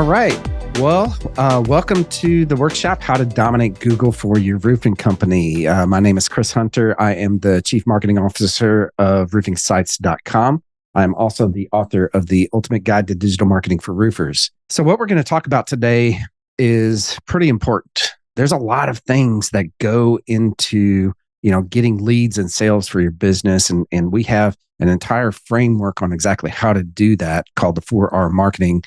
All right. Well, welcome to the workshop, How to Dominate Google for Your Roofing Company. My name is Chris Hunter. I am the Chief Marketing Officer of roofingsites.com. I'm also the author of the Ultimate Guide to Digital Marketing for Roofers. So what we're going to talk about today is pretty important. There's a lot of things that go into, getting leads and sales for your business. And we have an entire framework on exactly how to do that called the 4R marketing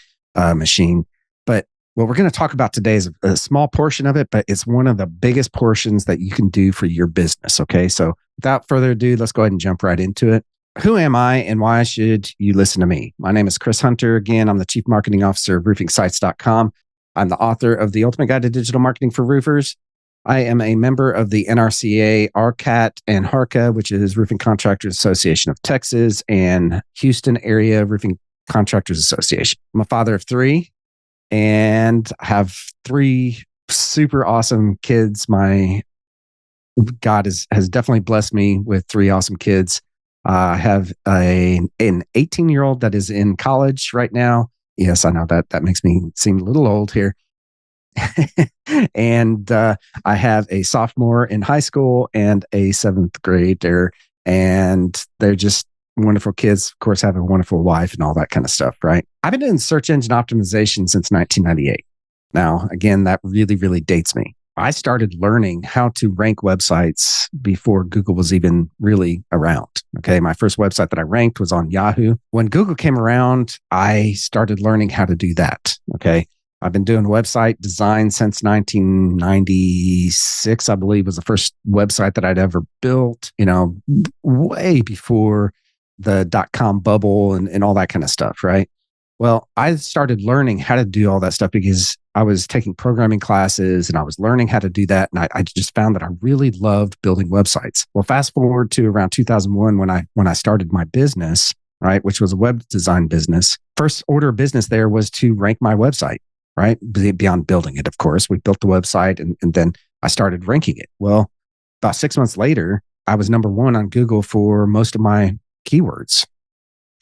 machine. But what we're going to talk about today is a small portion of it, but it's one of the biggest portions that you can do for your business. Okay. So without further ado, let's go ahead and jump right into it. Who am I and why should you listen to me? My name is Chris Hunter. Again, I'm the Chief Marketing Officer of roofingsites.com. I'm the author of the Ultimate Guide to Digital Marketing for Roofers. I am a member of the NRCA, RCAT, and HARCA, which is Roofing Contractors Association of Texas and Houston Area Roofing Contractors Association. I'm a father of three and have three super awesome kids. My God has definitely blessed me with three awesome kids. I have an 18-year-old that is in college right now. Yes, I know that makes me seem a little old here. And I have a sophomore in high school and a seventh grader, and they're just wonderful kids. Of course, have a wonderful wife and all that kind of stuff, right? I've been doing search engine optimization since 1998. Now, again, that really, really dates me. I started learning how to rank websites before Google was even really around. Okay. My first website that I ranked was on Yahoo. When Google came around, I started learning how to do that. Okay. I've been doing website design since 1996, I believe was the first website that I'd ever built, way before the .com bubble and all that kind of stuff, right? Well, I started learning how to do all that stuff because I was taking programming classes and I was learning how to do that. And I just found that I really loved building websites. Well, fast forward to around 2001 when I started my business, right, which was a web design business. First order of business there was to rank my website, right? Beyond building it, of course. We built the website and then I started ranking it. Well, about 6 months later, I was number one on Google for most of my keywords.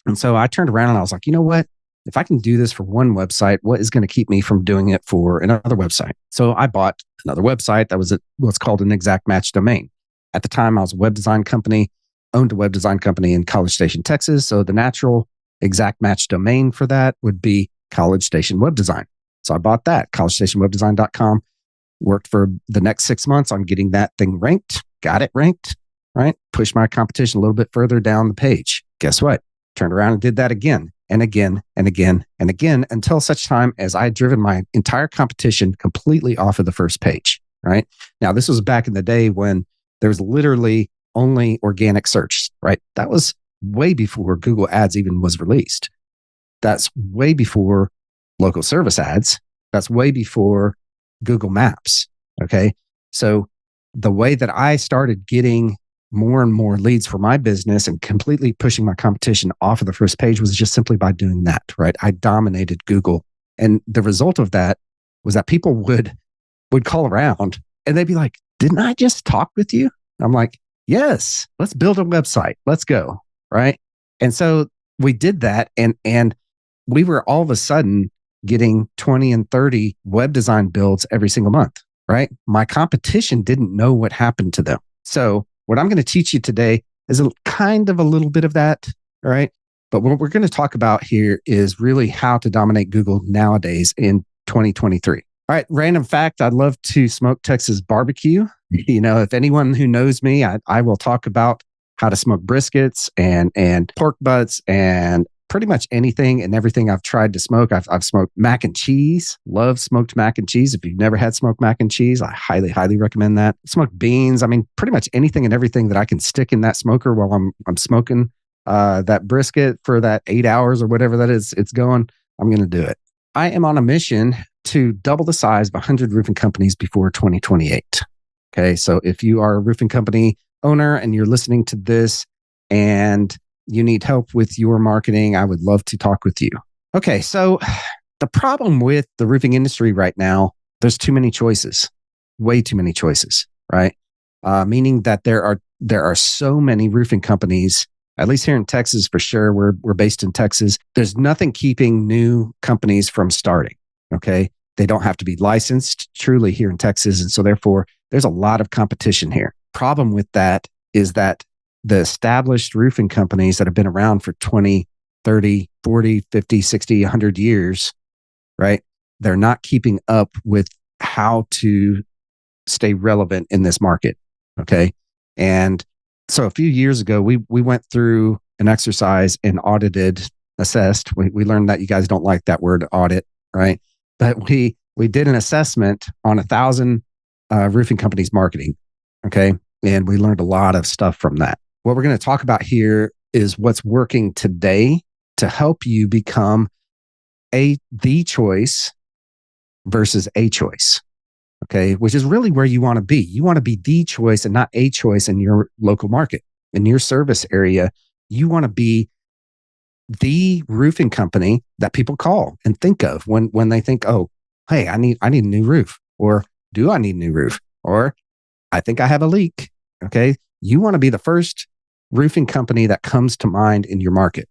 And so I turned around and I was like, you know what? If I can do this for one website, what is going to keep me from doing it for another website? So I bought another website that was what's called an exact match domain. At the time, I was a web design company, owned a web design company in College Station, Texas. So the natural exact match domain for that would be College Station Web Design. So I bought that, collegestationwebdesign.com, worked for the next 6 months on getting that thing ranked, got it ranked, right? Pushed my competition a little bit further down the page. Guess what? Turned around and did that again and again and again and again until such time as I had driven my entire competition completely off of the first page, right? Now, this was back in the day when there was literally only organic search, right? That was way before Google Ads even was released. That's way before local service ads. That's way before Google Maps, okay? So the way that I started getting more and more leads for my business and completely pushing my competition off of the first page was just simply by doing that, right? I dominated Google. And the result of that was that people would call around and they'd be like, didn't I just talk with you? I'm like, yes, let's build a website. Let's go, right? And so we did that and we were all of a sudden getting 20 and 30 web design builds every single month, right? My competition didn't know what happened to them. So what I'm going to teach you today is a little bit of that, all right? But what we're going to talk about here is really how to dominate Google nowadays in 2023. All right, random fact, I love to smoke Texas barbecue. If anyone who knows me, I will talk about how to smoke briskets and pork butts and pretty much anything and everything I've tried to smoke. I've smoked mac and cheese, love smoked mac and cheese. If you've never had smoked mac and cheese, I highly, highly recommend that. Smoked beans. I mean, pretty much anything and everything that I can stick in that smoker while I'm smoking that brisket for that 8 hours or whatever that is, it's going, I'm going to do it. I am on a mission to double the size of 100 roofing companies before 2028. Okay. So if you are a roofing company owner and you're listening to this and you need help with your marketing, I would love to talk with you. Okay, so the problem with the roofing industry right now, there's too many choices, way too many choices, right? Meaning that there are so many roofing companies, at least here in Texas for sure. We're based in Texas. There's nothing keeping new companies from starting. Okay. They don't have to be licensed truly here in Texas. And so therefore, there's a lot of competition here. Problem with that is that the established roofing companies that have been around for 20, 30, 40, 50, 60, 100 years, right? They're not keeping up with how to stay relevant in this market. Okay. And so a few years ago, we went through an exercise and assessed. We learned that you guys don't like that word audit, right? But we did an assessment on 1,000 roofing companies' marketing. Okay. And we learned a lot of stuff from that. What we're going to talk about here is what's working today to help you become the choice versus a choice. Okay. Which is really where you want to be. You want to be the choice and not a choice in your local market, in your service area. You want to be the roofing company that people call and think of when they think, oh, hey, I need a new roof, or do I need a new roof? Or I think I have a leak. Okay. You want to be the first roofing company that comes to mind in your market.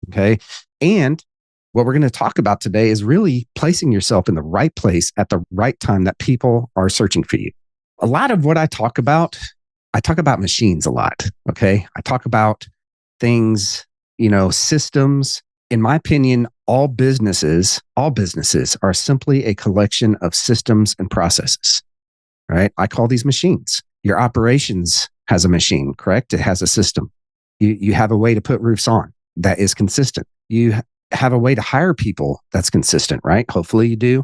Okay. And what we're going to talk about today is really placing yourself in the right place at the right time that people are searching for you. A lot of what I talk about machines a lot. Okay. I talk about things, systems. In my opinion, all businesses are simply a collection of systems and processes, right? I call these machines. Your operations has a machine, correct? It has a system. You have a way to put roofs on that is consistent. You have a way to hire people that's consistent, right? Hopefully you do.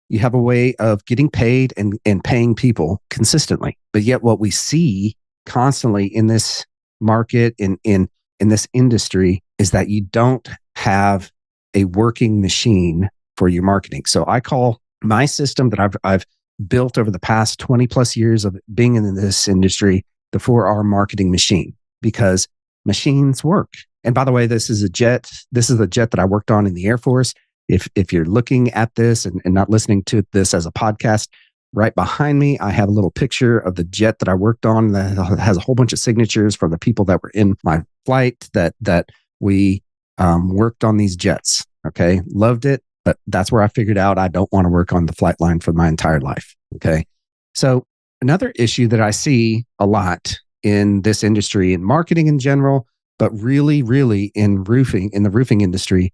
You have a way of getting paid and paying people consistently. But yet what we see constantly in this market, in this industry, is that you don't have a working machine for your marketing. So I call my system that I've built over the past 20 plus years of being in this industry the 4R marketing machine, because machines work. And by the way, this is a jet that I worked on in the Air Force. If you're looking at this and not listening to this as a podcast, right behind me, I have a little picture of the jet that I worked on that has a whole bunch of signatures from the people that were in my flight that we worked on these jets. Okay. Loved it. But that's where I figured out I don't want to work on the flight line for my entire life. Okay. So another issue that I see a lot in this industry, in marketing in general, but really, really in the roofing industry,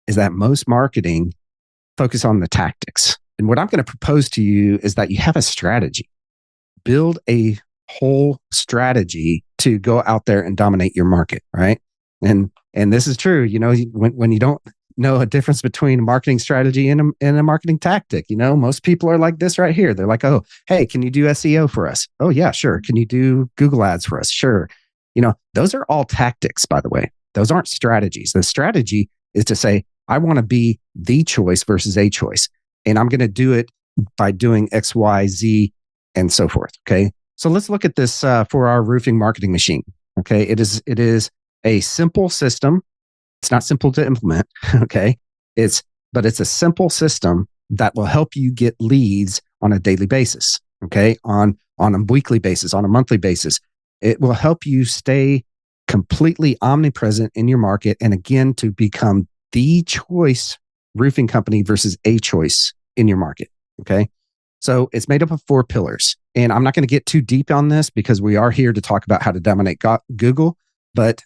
is that most marketing focus on the tactics. And what I'm going to propose to you is that you have a strategy. Build a whole strategy to go out there and dominate your market, right? And this is true. When you don't know a difference between a marketing strategy and a marketing tactic, most people are like this right here. They're like, oh, hey, can you do SEO for us? Oh, yeah, sure. Can you do Google ads for us? Sure. Those are all tactics, by the way. Those aren't strategies. The strategy is to say, I want to be the choice versus a choice. And I'm going to do it by doing X, Y, Z, and so forth. Okay. So let's look at this 4R roofing marketing machine. Okay. It is a simple system. It's not simple to implement. Okay. But it's a simple system that will help you get leads on a daily basis. Okay. On a weekly basis, on a monthly basis. It will help you stay completely omnipresent in your market. And again, to become the choice roofing company versus a choice in your market. Okay. So it's made up of 4 pillars. And I'm not going to get too deep on this because we are here to talk about how to dominate Google. But,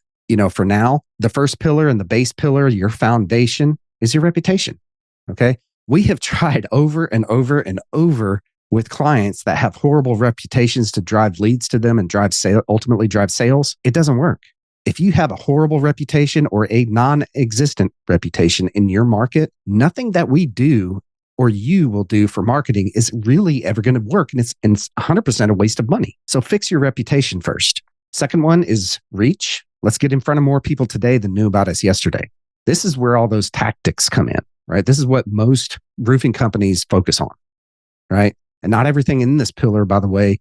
for now, the first pillar and the base pillar, your foundation, is your reputation. Okay. We have tried over and over and over with clients that have horrible reputations to drive leads to them and ultimately drive sales. It doesn't work. If you have a horrible reputation or a non-existent reputation in your market, nothing that we do or you will do for marketing is really ever going to work. And it's 100% a waste of money. So fix your reputation first. Second one is reach. Let's get in front of more people today than knew about us yesterday. This is where all those tactics come in, right? This is what most roofing companies focus on, right? And not everything in this pillar, by the way,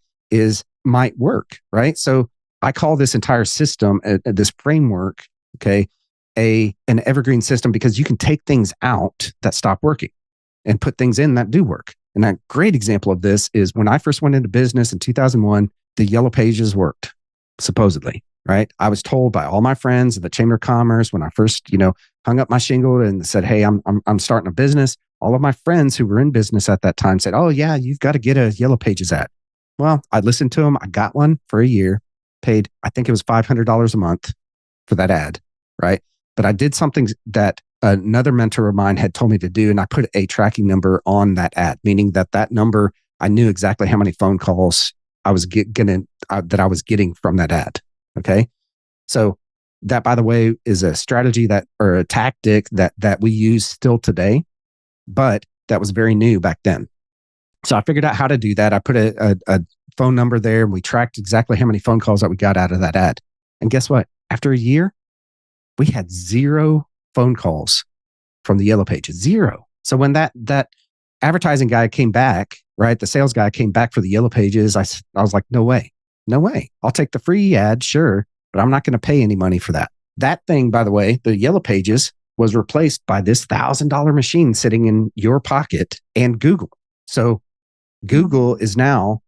might work, right? So I call this entire system, this framework, okay, an evergreen system, because you can take things out that stop working and put things in that do work. And a great example of this is when I first went into business in 2001, the yellow pages worked, supposedly. right? I was told by all my friends at the Chamber of Commerce when I first, hung up my shingle and said, "Hey, I'm starting a business." All of my friends who were in business at that time said, "Oh yeah, you've got to get a Yellow Pages ad." Well, I listened to them. I got one for a year, paid, I think it was $500 a month for that ad, right? But I did something that another mentor of mine had told me to do, and I put a tracking number on that ad, meaning that number, I knew exactly how many phone calls I was that I was getting from that ad. Okay, so that, by the way, is a strategy or a tactic that we use still today, but that was very new back then. So I figured out how to do that. I put a phone number there, and we tracked exactly how many phone calls that we got out of that ad. And guess what? After a year, we had 0 phone calls from the Yellow Pages, 0. So when that advertising guy came back, right, the sales guy came back for the Yellow Pages, I was like, no way. I'll take the free ad, sure, but I'm not going to pay any money for that. That thing, by the way, the Yellow Pages was replaced by this $1,000 machine sitting in your pocket and Google. So Google is now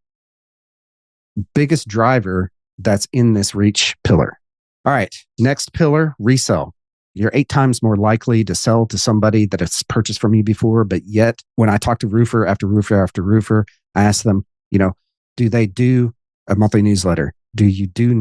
biggest driver that's in this reach pillar. All right, next pillar, resell. You're 8 times more likely to sell to somebody that has purchased from you before, but yet when I talk to roofer after roofer after roofer, I ask them, do they do a monthly newsletter? Do you do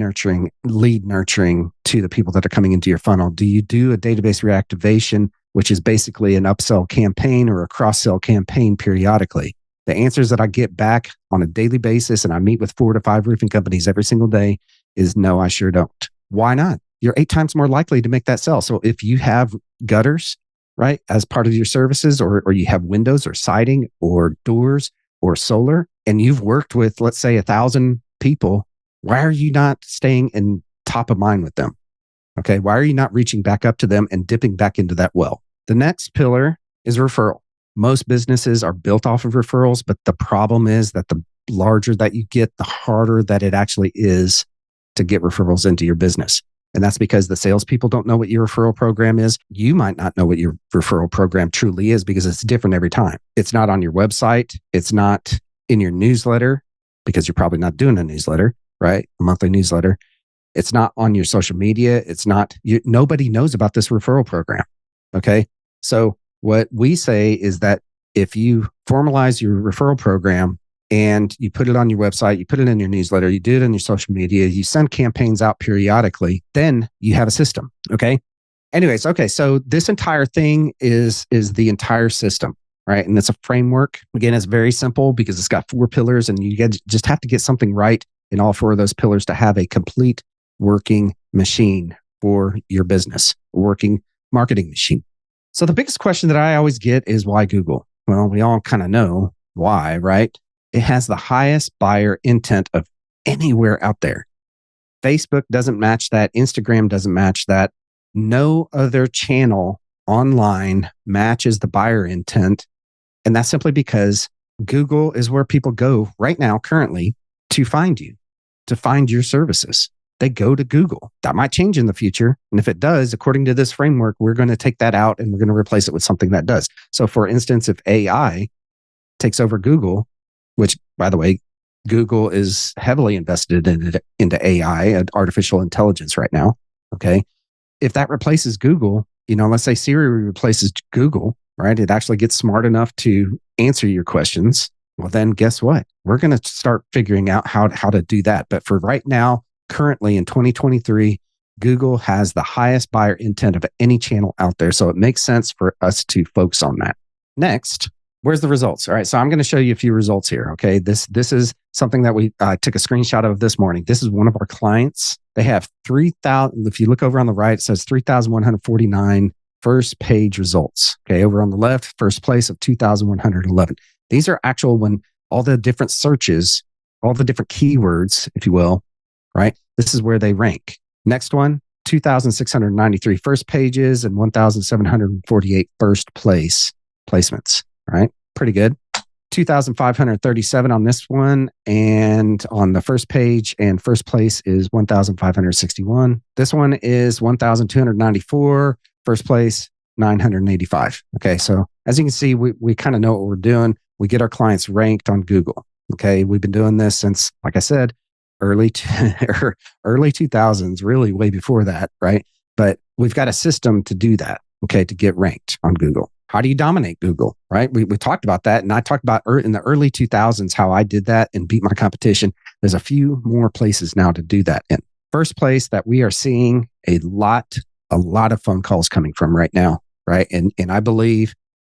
lead nurturing to the people that are coming into your funnel? Do you do a database reactivation, which is basically an upsell campaign or a cross-sell campaign periodically? The answers that I get back on a daily basis, and I meet with 4 to 5 roofing companies every single day, is no, I sure don't. Why not? You're 8 times more likely to make that sell. So if you have gutters, right, as part of your services, or you have windows or siding or doors or solar, and you've worked with, let's say, 1,000 people, why are you not staying in top of mind with them? Okay. Why are you not reaching back up to them and dipping back into that well? The next pillar is referral. Most businesses are built off of referrals, but the problem is that the larger that you get, the harder that it actually is to get referrals into your business. And that's because the salespeople don't know what your referral program is. You might not know what your referral program truly is because it's different every time. It's not on your website. It's not in your newsletter because you're probably not doing a newsletter, right? A monthly newsletter. It's not on your social media. It's not, nobody knows about this referral program. Okay. So what we say is that if you formalize your referral program and you put it on your website, you put it in your newsletter, you do it on your social media, you send campaigns out periodically, then you have a system. Okay. Anyways, okay. So this entire thing is the entire system, right? And it's a framework. Again, it's very simple because it's got 4 pillars, and you just have to get something right in all 4 of those pillars to have a complete working machine for your business, a working marketing machine. So the biggest question that I always get is, why Google? Well, we all kind of know why, right? It has the highest buyer intent of anywhere out there. Facebook doesn't match that. Instagram doesn't match that. No other channel online matches the buyer intent. And that's simply because Google is where people go right now, currently, to find you, to find your services. They go to Google. That might change in the future. And if it does, according to this framework, we're going to take that out and we're going to replace it with something that does. So for instance, if AI takes over Google, which, by the way, Google is heavily invested into AI, artificial intelligence right now. Okay. If that replaces Google, let's say Siri replaces Google, right? It actually gets smart enough to answer your questions. Well, then guess what? We're going to start figuring out how to do that. But for right now, currently in 2023, Google has the highest buyer intent of any channel out there. So it makes sense for us to focus on that. Next, where's the results? All right. So I'm going to show you a few results here. Okay. This is something that we took a screenshot of this morning. This is one of our clients. They have 3,000. If you look over on the right, it says 3,149 first page results. Okay. Over on the left, first place of 2,111. These are actual when all the different searches, all the different keywords, if you will, right? This is where they rank. Next one, 2,693 first pages and 1,748 first place placements, right? Pretty good. 2,537 on this one. And on the first page and first place is 1,561. This one is 1,294. First place, 985. Okay. So as you can see, we kind of know what we're doing. We get our clients ranked on Google. Okay. We've been doing this since, like I said, early or early 2000s, really way before that, right? But we've got a system to do that, okay, to get ranked on Google. How do you dominate Google, right? We talked about that. And I talked about in the early 2000s how I did that and beat my competition. There's a few more places now to do that in. First place that we are seeing a lot of phone calls coming from right now, right? And I believe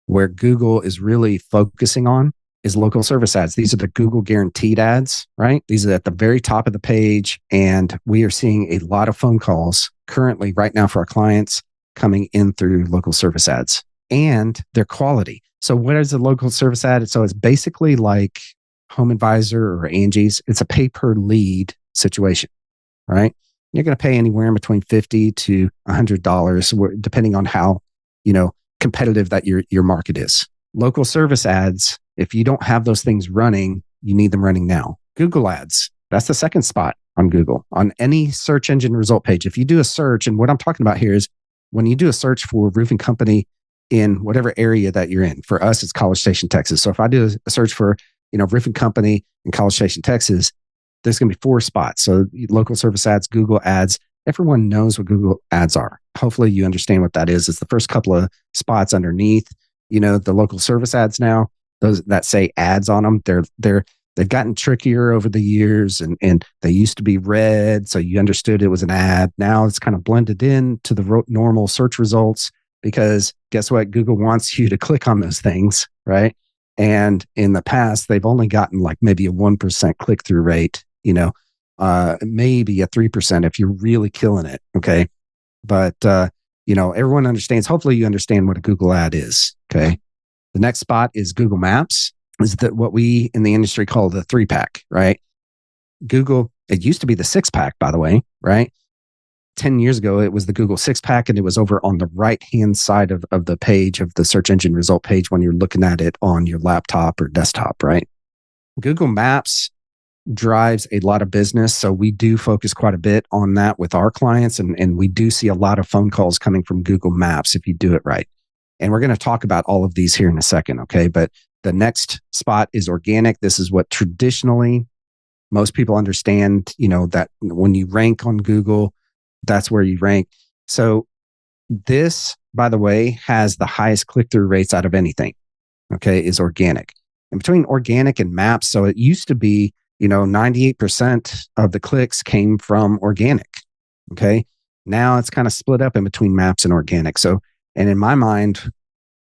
where Google is really focusing on is local service ads. These are the Google guaranteed ads, right? These are at the very top of the page. And we are seeing a lot of phone calls currently right now for our clients coming in through local service ads and their quality. So what is a local service ad? So it's basically like Home Advisor or Angie's. It's a pay per lead situation, right? You're going to pay anywhere in between $50 to $100, depending on how, competitive that your market is. Local service ads, if you don't have those things running, you need them running now. Google ads, that's the second spot on Google, on any search engine result page. If you do a search, and what I'm talking about here is when you do a search for a roofing company in whatever area that you're in. For us, it's College Station, Texas. So if I do a search for, roofing company in College Station, Texas, there's going to be 4 spots. So local service ads, Google ads, everyone knows what Google ads are. Hopefully you understand what that is. It's the first couple of spots underneath, the local service ads now, those that say ads on them. They've gotten trickier over the years and they used to be red. So you understood it was an ad. Now it's kind of blended in to the normal search results because guess what? Google wants you to click on those things, right? And in the past, they've only gotten like maybe a 1% click-through rate, maybe a 3% if you're really killing it. Okay. But, everyone understands, hopefully you understand what a Google ad is. Okay. The next spot is Google Maps, is that what we in the industry call the 3-pack, right? Google, it used to be the 6-pack, by the way, right? 10 years ago, it was the Google 6-pack, and it was over on the right-hand side of the page of the search engine result page when you're looking at it on your laptop or desktop, right? Google Maps drives a lot of business. So we do focus quite a bit on that with our clients. And we do see a lot of phone calls coming from Google Maps if you do it right. And we're going to talk about all of these here in a second. Okay. But the next spot is organic. This is what traditionally most people understand, that when you rank on Google, that's where you rank. So this, by the way, has the highest click-through rates out of anything. Okay. Is organic. And between organic and maps. So it used to be, 98% of the clicks came from organic. Okay. Now it's kind of split up in between maps and organic. So, and in my mind,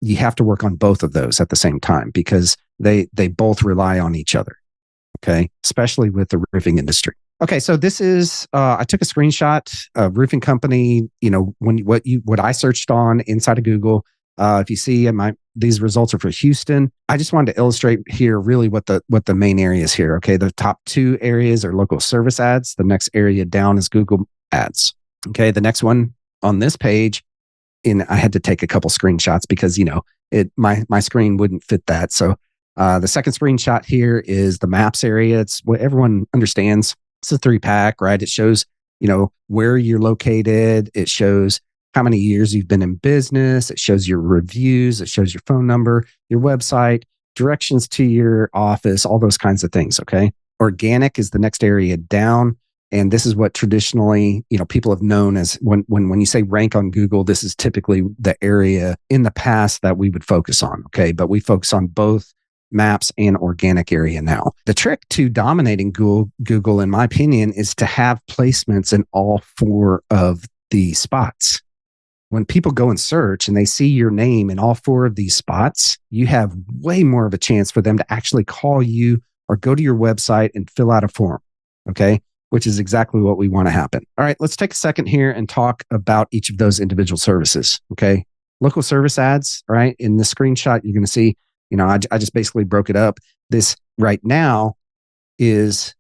you have to work on both of those at the same time because they both rely on each other. Okay. Especially with the roofing industry. Okay. So this is, I took a screenshot of roofing company, what I searched on inside of Google. If you see these results are for Houston. I just wanted to illustrate here really what the main area is here. Okay. The top 2 areas are local service ads. The next area down is Google ads. Okay. The next one on this page, and I had to take a couple screenshots because, my screen wouldn't fit that. So the second screenshot here is the maps area. It's what everyone understands. It's a 3-pack, right? It shows, where you're located. It shows how many years you've been in business. It shows your reviews. It shows your phone number, your website, directions to your office, all those kinds of things. Okay. Organic is the next area down. And this is what traditionally, people have known as when you say rank on Google, this is typically the area in the past that we would focus on. Okay. But we focus on both maps and organic area now. The trick to dominating Google, in my opinion, is to have placements in all 4 of the spots. When people go and search and they see your name in all 4 of these spots, you have way more of a chance for them to actually call you or go to your website and fill out a form. Okay. Which is exactly what we want to happen. All right. Let's take a second here and talk about each of those individual services. Okay. Local service ads, right? In the screenshot, you're going to see, I just basically broke it up. This right now is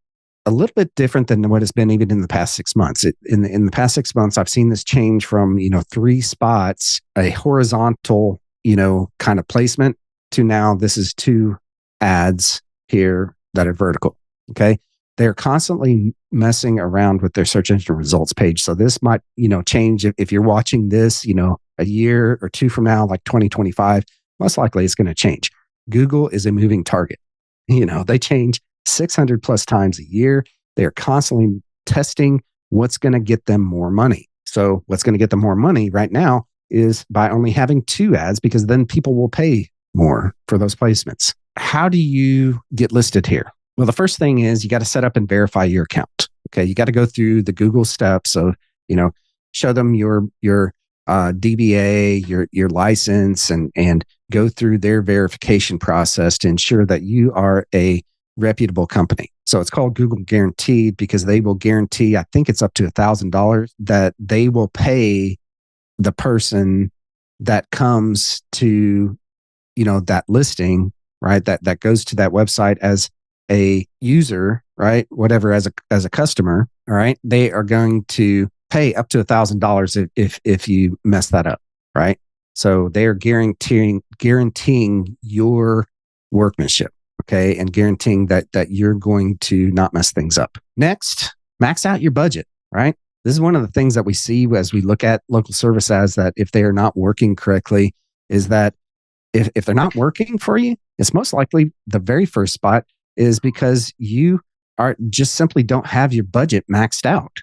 a little bit different than what it's been even in the past 6 months. In the past 6 months, I've seen this change from, 3 spots, a horizontal, kind of placement to now this is 2 ads here that are vertical. Okay. They're constantly messing around with their search engine results page. So this might, change if you're watching this, a year or 2 from now, like 2025, most likely it's going to change. Google is a moving target. They change 600 plus times a year. They are constantly testing what's going to get them more money. So what's going to get them more money right now is by only having 2 ads, because then people will pay more for those placements. How do you get listed here? Well, the first thing is you got to set up and verify your account. Okay. You got to go through the Google steps. So, show them your DBA, your license, and go through their verification process to ensure that you are a reputable company. So it's called Google Guaranteed because they will guarantee, I think it's up to $1,000 that they will pay the person that comes to, that listing, right? That goes to that website as a user, right? Whatever, as a customer, all right? They are going to pay up to $1,000 if you mess that up, right? So they are guaranteeing your workmanship, okay, and guaranteeing that you're going to not mess things up. Next, max out your budget, right? This is one of the things that we see as we look at local service ads, that if they are not working correctly, is that if they're not working for you, it's most likely the very first spot is because you are just simply don't have your budget maxed out,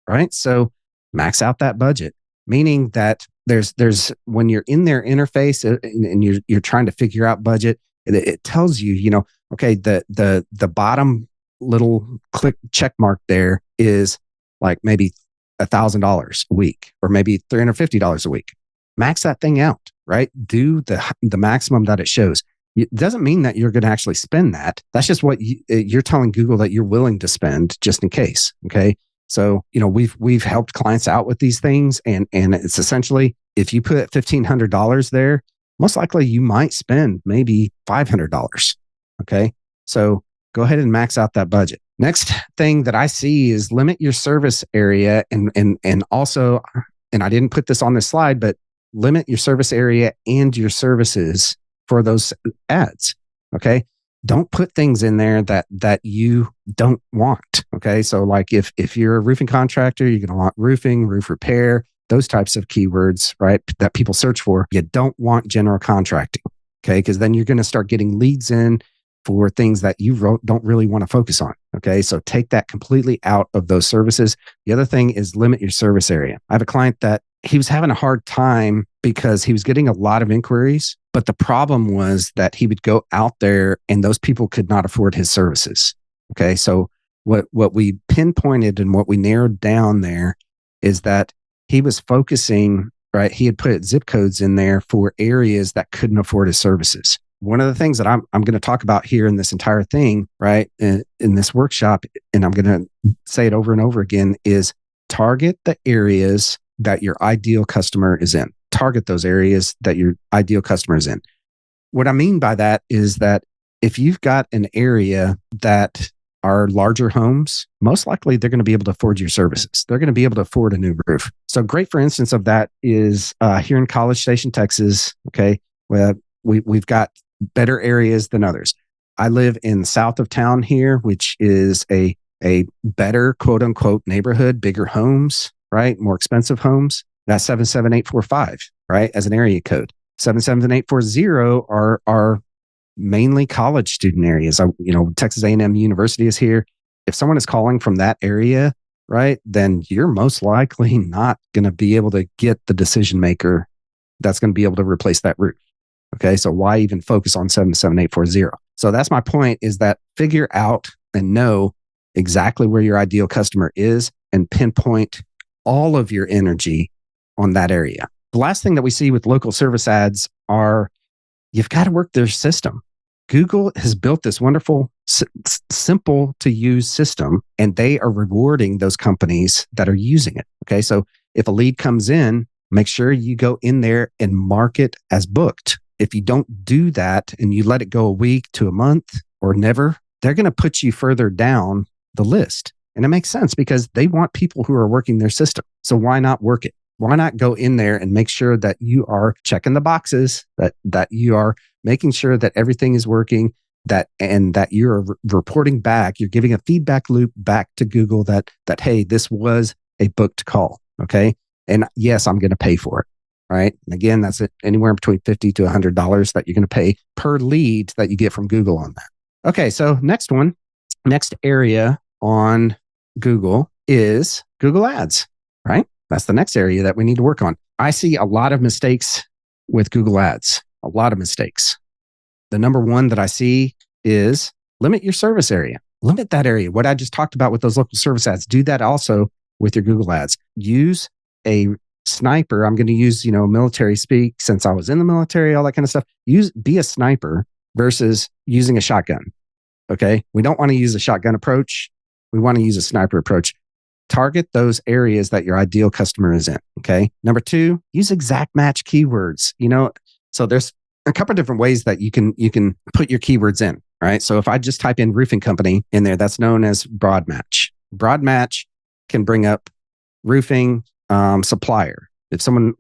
right? So max out that budget, meaning that there's when you're in their interface and you're trying to figure out budget, it tells you, okay, the bottom little click check mark there is like maybe $1,000 a week or maybe $350 a week. Max that thing out, right? Do the maximum that it shows. It doesn't mean that you're going to actually spend that. That's just what you're telling Google that you're willing to spend just in case. Okay. So, we've helped clients out with these things, and it's essentially, if you put $1,500 there, most likely you might spend maybe $500. Okay. So go ahead and max out that budget. Next thing that I see is limit your service area and also, and I didn't put this on this slide, but limit your service area and your services for those ads. Okay. Don't put things in there that you don't want. Okay. So like if you're a roofing contractor, you're going to want roofing, roof repair, those types of keywords, right? That people search for. You don't want general contracting. Okay. Because then you're going to start getting leads in for things that you don't really want to focus on. Okay. So take that completely out of those services. The other thing is limit your service area. I have a client that he was having a hard time because he was getting a lot of inquiries, but the problem was that he would go out there and those people could not afford his services. Okay. So what we pinpointed and what we narrowed down there is that he was focusing, right? He had put zip codes in there for areas that couldn't afford his services. One of the things that I'm going to talk about here in this entire thing, right, in this workshop, and I'm going to say it over and over again, is target the areas that your ideal customer is in. Target those areas that your ideal customer is in. What I mean by that is that if you've got an area that are larger homes, most likely they're going to be able to afford your services. They're going to be able to afford a new roof. So great, for instance, of that is here in College Station, Texas. Okay, well, we've got better areas than others. I live in the south of town here, which is a better quote unquote neighborhood, bigger homes, right? More expensive homes. That's 77845, right? As an area code. 77840 are mainly college student areas. Texas A&M University is here. If someone is calling from that area, right, then you're most likely not going to be able to get the decision maker that's going to be able to replace that roof. Okay, so why even focus on 77840? So that's my point, is that figure out and know exactly where your ideal customer is and pinpoint all of your energy on that area. The last thing that we see with local service ads are you've got to work their system. Google has built this wonderful, simple to use system, and they are rewarding those companies that are using it. Okay, so if a lead comes in, make sure you go in there and mark it as booked. If you don't do that and you let it go a week to a month or never, they're going to put you further down the list. And it makes sense because they want people who are working their system. So why not work it? Why not go in there and make sure that you are checking the boxes, that you are making sure that everything is working, that you're reporting back, you're giving a feedback loop back to Google that hey, this was a booked call. Okay. And yes, I'm going to pay for it. Right. And again, that's anywhere between $50 to $100 that you're going to pay per lead that you get from Google on that. Okay. So next area on Google is Google Ads, right? That's the next area that we need to work on. I see a lot of mistakes with Google Ads, a lot of mistakes. The number one that I see is limit your service area. Limit that area. What I just talked about with those local service ads, do that also with your Google Ads. Use a sniper. I'm going to use, military speak since I was in the military, all that kind of stuff. Be a sniper versus using a shotgun. Okay. We don't want to use a shotgun approach. We want to use a sniper approach. Target those areas that your ideal customer is in. Okay. Number two, use exact match keywords. So there's a couple of different ways that you can put your keywords in, right? So if I just type in roofing company in there, that's known as broad match. Broad match can bring up roofing supplier. If someone,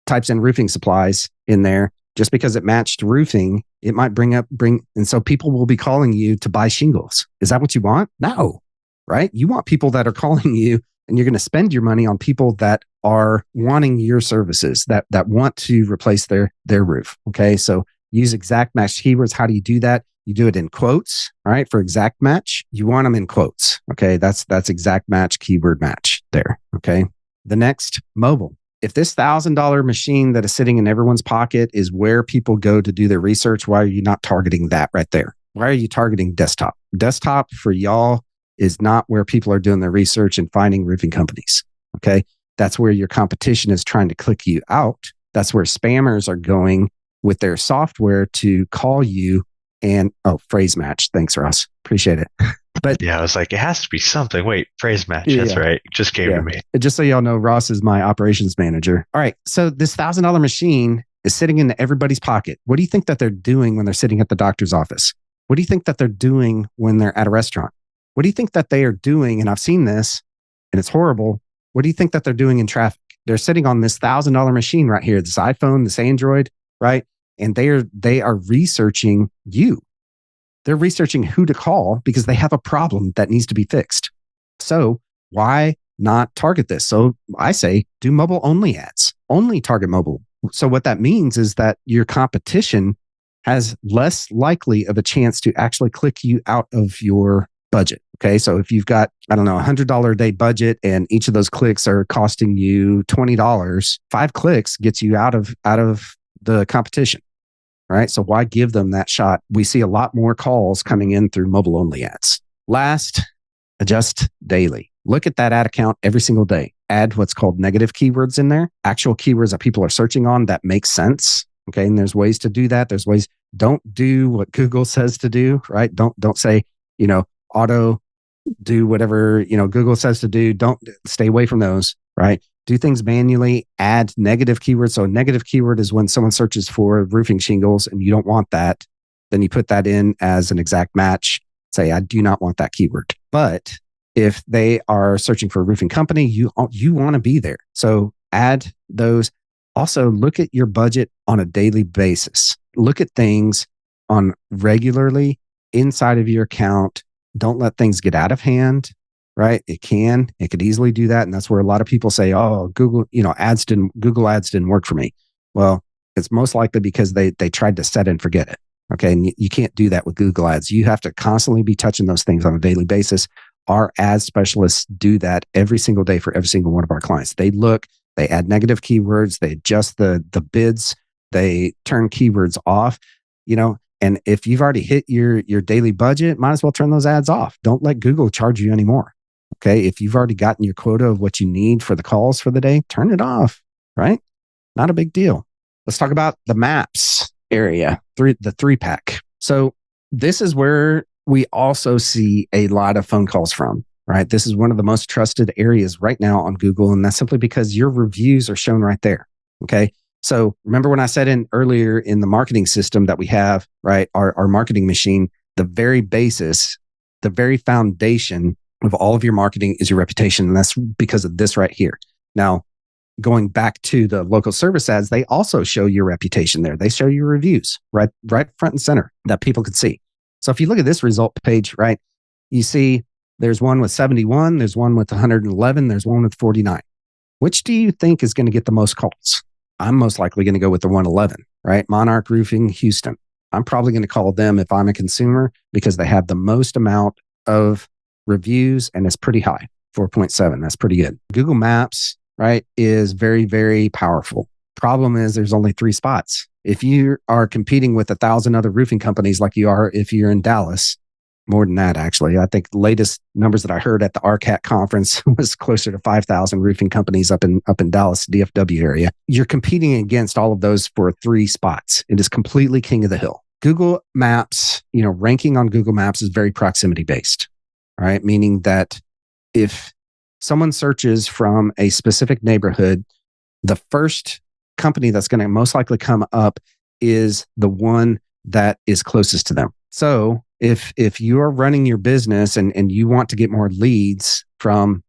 types in roofing supplies in there, just because it matched roofing, it might bring, and so people will be calling you to buy shingles. Is that what you want? No, right? You want people that are calling you, and you're going to spend your money on people that are wanting your services, that want to replace their roof. Okay. So use exact match keywords. How do you do that? You do it in quotes. All right. For exact match, you want them in quotes. Okay. That's exact match, keyword match there. Okay. The next, mobile. If this $1,000 machine that is sitting in everyone's pocket is where people go to do their research, why are you not targeting that right there? Why are you targeting desktop? Desktop for y'all is not where people are doing their research and finding roofing companies. Okay. That's where your competition is trying to click you out. That's where spammers are going with their software to call you and, phrase match. Thanks, Ross. Appreciate it. But yeah, I was like, it has to be something. Wait, phrase match. That's right. It just came to me. Just so y'all know, Ross is my operations manager. All right. So this $1,000 machine is sitting in everybody's pocket. What do you think that they're doing when they're sitting at the doctor's office? What do you think that they're doing when they're at a restaurant? What do you think that they are doing? And I've seen this and it's horrible. What do you think that they're doing in traffic? They're sitting on this $1,000 machine right here, this iPhone, this Android, right? And they are researching you. They're researching who to call because they have a problem that needs to be fixed. So why not target this? So I say do mobile only ads, only target mobile. So what that means is that your competition has less likely of a chance to actually click you out of your budget. Okay. So if you've got, I don't know, $100 a day budget and each of those clicks are costing you $20, 5 clicks gets you out of the competition. Right. So why give them that shot? We see a lot more calls coming in through mobile only ads. Last, adjust daily. Look at that ad account every single day. Add what's called negative keywords in there, actual keywords that people are searching on that make sense. Okay. And there's ways to do that. There's ways. Don't do what Google says to do, right? Don't say, auto do whatever, Google says to do. Don't stay away from those, right? Do things manually, add negative keywords. So a negative keyword is when someone searches for roofing shingles and you don't want that. Then you put that in as an exact match. Say, I do not want that keyword. But if they are searching for a roofing company, you want to be there. So add those. Also, look at your budget on a daily basis. Look at things on regularly inside of your account. Don't let things get out of hand. Right? It could easily do that. And that's where a lot of people say, oh, Google ads didn't work for me. Well, it's most likely because they tried to set and forget it. Okay. And you can't do that with Google ads. You have to constantly be touching those things on a daily basis. Our ad specialists do that every single day for every single one of our clients. They add negative keywords, they adjust the bids, they turn keywords off, and if you've already hit your daily budget, might as well turn those ads off. Don't let Google charge you anymore. Okay. If you've already gotten your quota of what you need for the calls for the day, turn it off, right? Not a big deal. Let's talk about the maps area, the 3-pack. So this is where we also see a lot of phone calls from, right? This is one of the most trusted areas right now on Google. And that's simply because your reviews are shown right there. Okay. So remember when I said earlier in the marketing system that we have, right? Our marketing machine, the very basis, the very foundation of all of your marketing is your reputation. And that's because of this right here. Now, going back to the local service ads, they also show your reputation there. They show your reviews right front and center that people could see. So if you look at this result page, right, you see there's one with 71, there's one with 111, there's one with 49. Which do you think is going to get the most calls? I'm most likely going to go with the 111, right? Monarch Roofing, Houston. I'm probably going to call them if I'm a consumer because they have the most amount of reviews, and it's pretty high, 4.7. That's pretty good. Google Maps, right, is very, very powerful. Problem is there's only 3 spots. If you are competing with 1,000 other roofing companies like you are if you're in Dallas, more than that, actually. I think the latest numbers that I heard at the RCAT conference was closer to 5,000 roofing companies up in Dallas, DFW area. You're competing against all of those for 3 spots. It is completely king of the hill. Google Maps, ranking on Google Maps is very proximity based, right? Meaning that if someone searches from a specific neighborhood, the first company that's going to most likely come up is the one that is closest to them. So if you're running your business and you want to get more leads from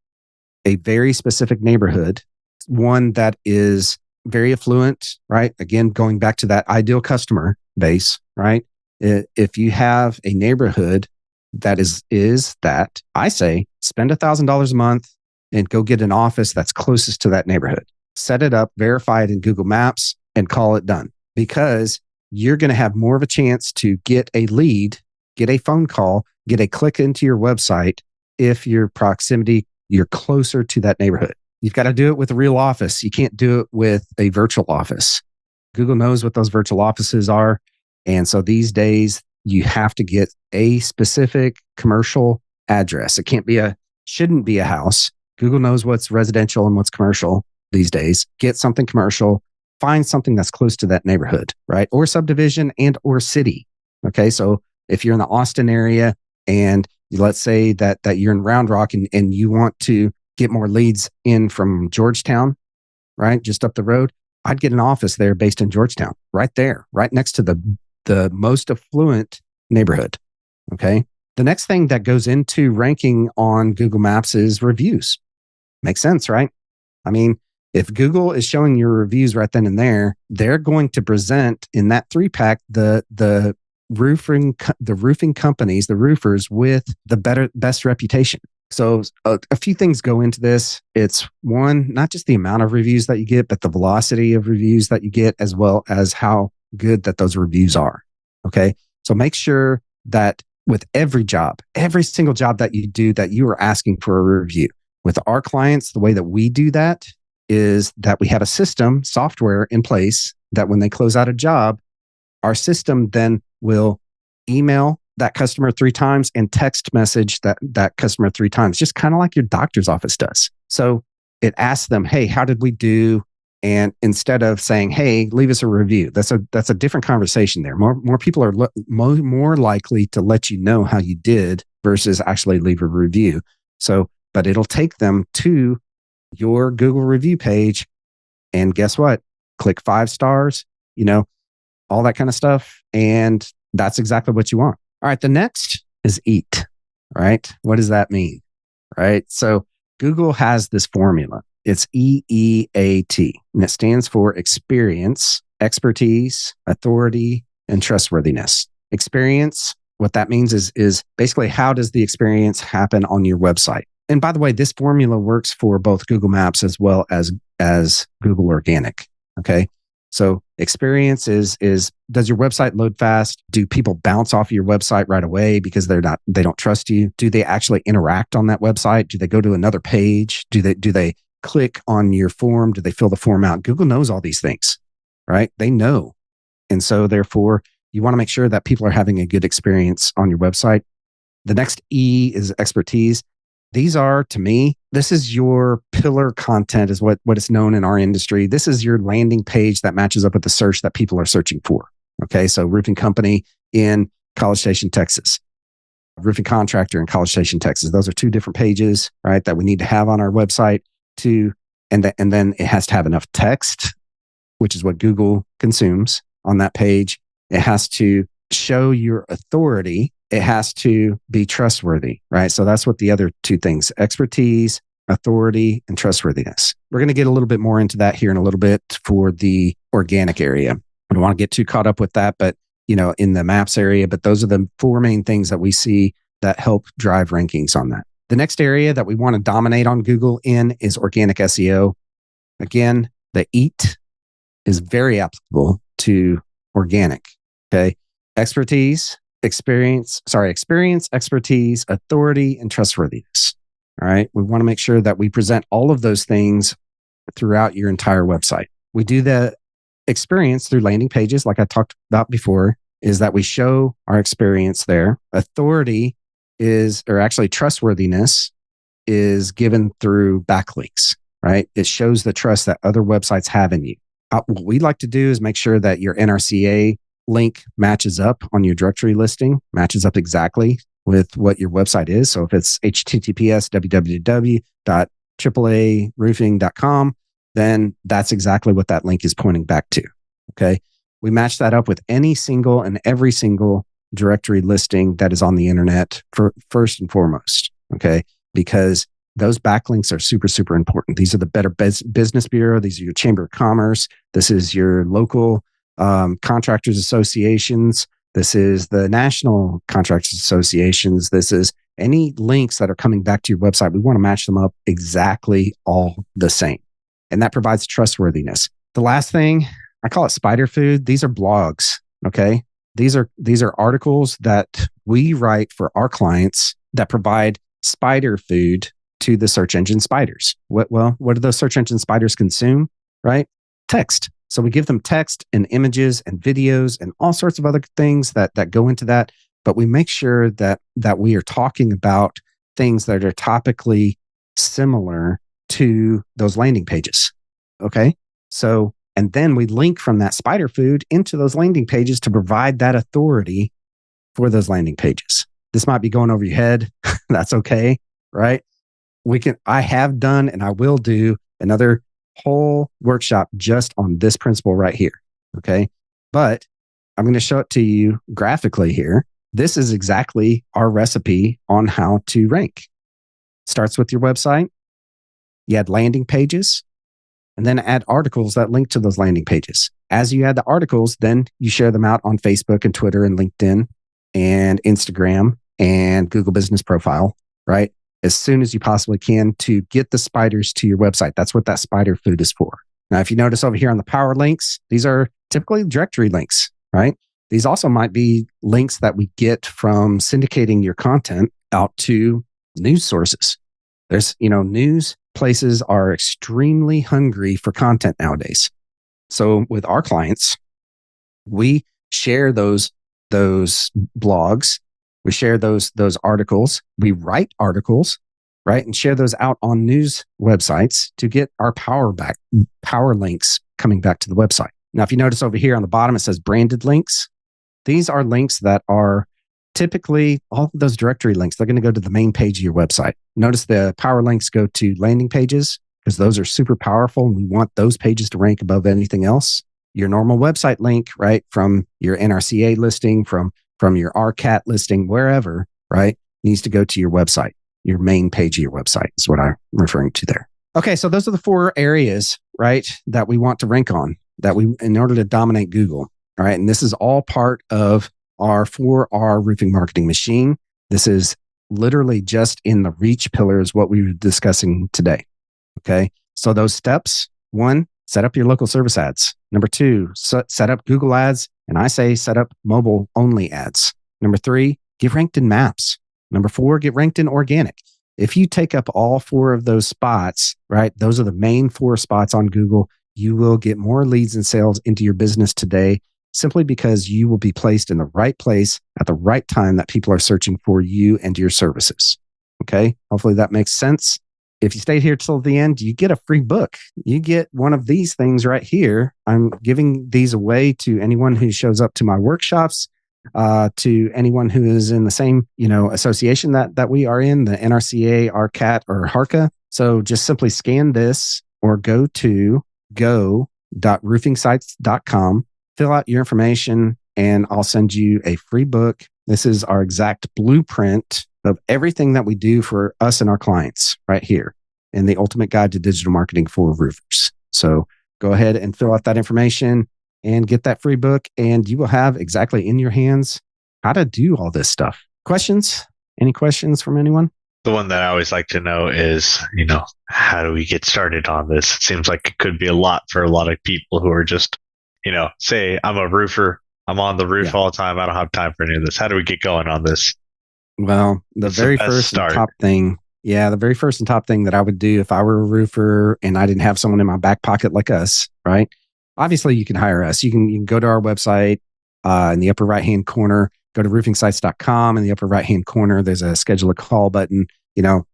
a very specific neighborhood, one that is very affluent, right? Again, going back to that ideal customer base, right? If you have a neighborhood that is that, I say spend $1,000 a month and go get an office that's closest to that neighborhood. Set it up, verify it in Google Maps, and call it done. Because you're going to have more of a chance to get a lead, get a phone call, get a click into your website if your proximity, you're closer to that neighborhood. You've got to do it with a real office. You can't do it with a virtual office. Google knows what those virtual offices are. And so these days, you have to get a specific commercial address. It shouldn't be a house. Google knows what's residential and what's commercial these days. Get something commercial, find something that's close to that neighborhood, right? Or subdivision and or city. Okay. So if you're in the Austin area and let's say that you're in Round Rock and you want to get more leads in from Georgetown, right? Just up the road, I'd get an office there based in Georgetown, right there, right next to the most affluent neighborhood. Okay. The next thing that goes into ranking on Google Maps is reviews. Makes sense, right? I mean, if Google is showing your reviews right then and there, they're going to present in that 3-pack the roofing companies, the roofers with the best reputation. So a few things go into this. It's one, not just the amount of reviews that you get, but the velocity of reviews that you get, as well as how good that those reviews are. Okay. So make sure that with every single job that you do, that you are asking for a review. With our clients, the way that we do that is that we have a software in place that when they close out a job, our system then will email that customer 3 times and text message that customer 3 times, just kind of like your doctor's office does. So it asks them, hey, how did we do? And instead of saying, hey, leave us a review, that's a different conversation there. More people are more likely to let you know how you did versus actually leave a review. So, but it'll take them to your Google review page. And guess what? Click 5 stars, all that kind of stuff. And that's exactly what you want. All right. The next is EAT, right? What does that mean? Right. So Google has this formula. It's EEAT, and it stands for experience, expertise, authority, and trustworthiness. Experience, what that means is basically how does the experience happen on your website? And by the way, this formula works for both Google Maps as well as Google Organic. Okay. So experience is does your website load fast? Do people bounce off your website right away because they don't trust you? Do they actually interact on that website? Do they go to another page? Do they click on your form? Do they fill the form out? Google knows all these things, right? They know. And so therefore, you want to make sure that people are having a good experience on your website. The next E is expertise. These are, to me, this is your pillar content is what is known in our industry. This is your landing page that matches up with the search that people are searching for. Okay. So roofing company in College Station, Texas, roofing contractor in College Station, Texas. Those are 2 different pages, right? That we need to have on our website and then it has to have enough text, which is what Google consumes on that page. It has to show your authority. It has to be trustworthy, right? So that's what the other 2 things, expertise, authority, and trustworthiness. We're going to get a little bit more into that here in a little bit for the organic area. I don't want to get too caught up with that, but in the maps area, but those are the 4 main things that we see that help drive rankings on that. The next area that we want to dominate on Google in is organic SEO. Again, the EAT is very applicable to organic. Okay. Expertise, experience, expertise, authority, and trustworthiness. All right. We want to make sure that we present all of those things throughout your entire website. We do the experience through landing pages, like I talked about before, is that we show our experience there. Authority is, or actually trustworthiness is given through backlinks, right? It shows the trust that other websites have in you. What we like to do is make sure that your NRCA link matches up on your directory listing, matches up exactly with what your website is. So if it's https www.aaaroofing.com, then that's exactly what that link is pointing back to. Okay. We match that up with any single and every single directory listing that is on the internet for first and foremost. Okay. Because those backlinks are super, super important. These are the Better Business Bureau. These are your Chamber of Commerce. This is your local contractors associations. This is the national contractors associations. This is any links that are coming back to your website. We want to match them up exactly all the same. And that provides trustworthiness. The last thing, I call it spider food. These are blogs. Okay. These are articles that we write for our clients that provide spider food to the search engine spiders. What do those search engine spiders consume? Right? Text. So we give them text and images and videos and all sorts of other things that go into that. But we make sure that we are talking about things that are topically similar to those landing pages. Okay. So, and then we link from that spider food into those landing pages to provide that authority for those landing pages. This might be going over your head. That's okay. Right. I have done and I will do another whole workshop just on this principle right here. Okay. But I'm going to show it to you graphically here. This is exactly our recipe on how to rank. Starts with your website. You add landing pages and then add articles that link to those landing pages. As you add the articles, then you share them out on Facebook and Twitter and LinkedIn and Instagram and Google Business Profile, right? As soon as you possibly can to get the spiders to your website. That's what that spider food is for. Now, if you notice over here on the power links, these are typically directory links, right? These also might be links that we get from syndicating your content out to news sources. There's, news places are extremely hungry for content nowadays. So with our clients, we share those blogs. We share those articles. We write articles, right? And share those out on news websites to get our power links coming back to the website. Now, if you notice over here on the bottom, it says branded links. These are links that are typically all of those directory links. They're going to go to the main page of your website. Notice the power links go to landing pages because those are super powerful. And we want those pages to rank above anything else. Your normal website link, right? From your NRCA listing, from your RCAT listing, wherever, right? Needs to go to your website. Your main page of your website is what I'm referring to there. Okay. So those are the 4 areas, right? That we want to rank on in order to dominate Google. All right. And this is all part of our 4R roofing marketing machine. This is literally just in the reach pillars, what we were discussing today. Okay. So those steps: 1, set up your local service ads. Number 2, set up Google ads. And I say set up mobile only ads. Number 3, get ranked in maps. Number 4, get ranked in organic. If you take up all 4 of those spots, right? Those are the main 4 spots on Google. You will get more leads and sales into your business today simply because you will be placed in the right place at the right time that people are searching for you and your services. Okay. Hopefully that makes sense. If you stayed here till the end, you get a free book. You get one of these things right here. I'm giving these away to anyone who shows up to my workshops, to anyone who is in the same, association that we are in, the NRCA, RCAT, or HARCA. So just simply scan this or go to go.roofingsites.com, fill out your information, and I'll send you a free book. This is our exact blueprint of everything that we do for us and our clients right here in the ultimate guide to digital marketing for roofers. So go ahead and fill out that information and get that free book, and you will have exactly in your hands how to do all this stuff. Questions? Any questions from anyone? The one that I always like to know is, how do we get started on this? It seems like it could be a lot for a lot of people who are just, say I'm a roofer. I'm on the roof Yeah. all the time. I don't have time for any of this. How do we get going on this? Well, the What's the very best first and start? top thing, the very first and top thing that I would do if I were a roofer and I didn't have someone in my back pocket like us, right? Obviously, you can hire us. You can go to our website in the upper right hand corner. Go to roofingsites.com. In the upper right hand corner, there's a schedule a call button. Go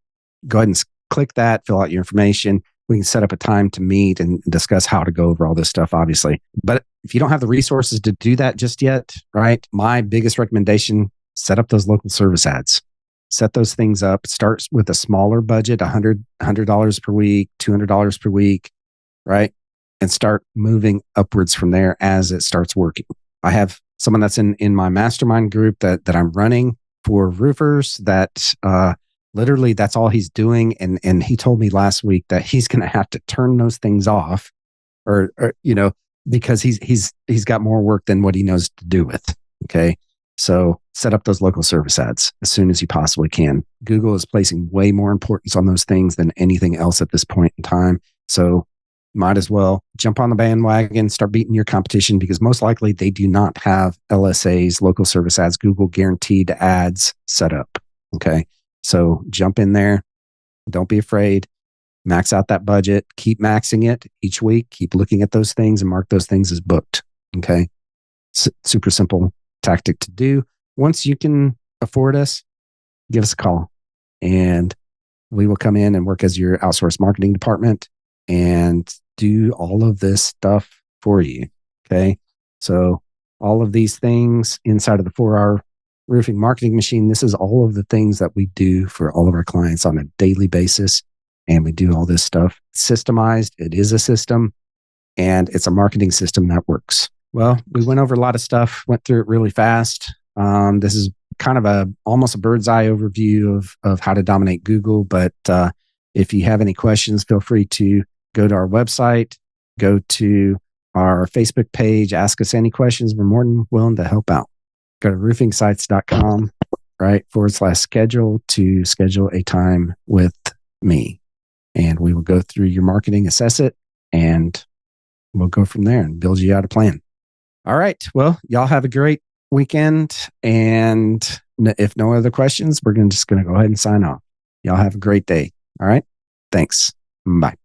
ahead and click that, fill out your information. We can set up a time to meet and discuss how to go over all this stuff, obviously. But if you don't have the resources to do that just yet, right? My biggest recommendation, set up those local service ads. Set those things up. Start with a smaller budget, $100 per week, $200 per week, right? And start moving upwards from there as it starts working. I have someone that's in my mastermind group that I'm running for roofers that literally that's all he's doing. And he told me last week that he's going to have to turn those things off or because he's got more work than what he knows to do with. Okay. So set up those local service ads as soon as you possibly can. Google is placing way more importance on those things than anything else at this point in time. So might as well jump on the bandwagon, start beating your competition because most likely they do not have LSAs, local service ads, Google guaranteed ads set up. Okay. So jump in there. Don't be afraid. Max out that budget. Keep maxing it each week. Keep looking at those things and mark those things as booked. Okay. Super simple tactic to do. Once you can afford us, give us a call and we will come in and work as your outsourced marketing department and do all of this stuff for you. Okay. So all of these things inside of the 4-hour roofing marketing machine, this is all of the things that we do for all of our clients on a daily basis. And we do all this stuff systemized. It is a system and it's a marketing system that works. Well, we went over a lot of stuff, went through it really fast. This is kind of almost a bird's eye overview of how to dominate Google. But if you have any questions, feel free to go to our website, go to our Facebook page, ask us any questions. We're more than willing to help out. Go to roofingsites.com, right, /schedule to schedule a time with me. And we will go through your marketing, assess it, and we'll go from there and build you out a plan. All right. Well, y'all have a great weekend. And if no other questions, we're just going to go ahead and sign off. Y'all have a great day. All right. Thanks. Bye.